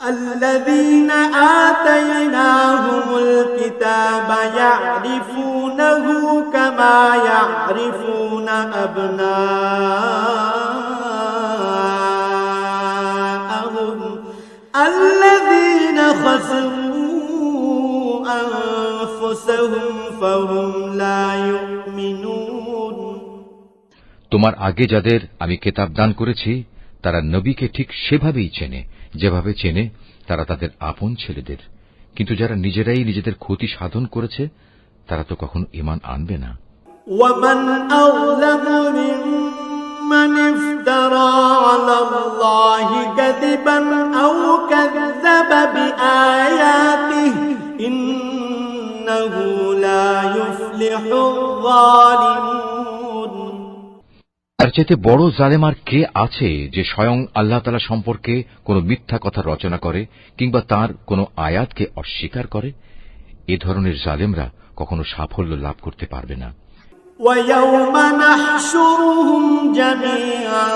الذين آتيناهم الكتاب يعرفونه كما يعرفون أبناءهم الذين خسروا أنفسهم فهم لا يؤمنون তোমার আগে যাদের আমি কিতাব দান করেছি তারা নবীকে ঠিক সেভাবেই চেনে যেভাবে চেনে তারা তাদের আপন ছেলেদের, কিন্তু যারা নিজেরাই নিজেদের ক্ষতি সাধন করেছে তারা তো কখনো ঈমান আনবে না। ومن أظلم ممن افترى على الله كذبا أو كذب بآياته إنه لا يفلح الظالمون তার চাইতে বড় জালেম আর কে আছে যে স্বয়ং আল্লাহ তাআলা সম্পর্কে কোনো মিথ্যা কথা রচনা করে কিংবা তার কোনো আয়াতকে অস্বীকার করে? এ ধরনের জালেমরা কখনো সাফল্য লাভ করতে পারবে না। ويوم نحشرهم جميعا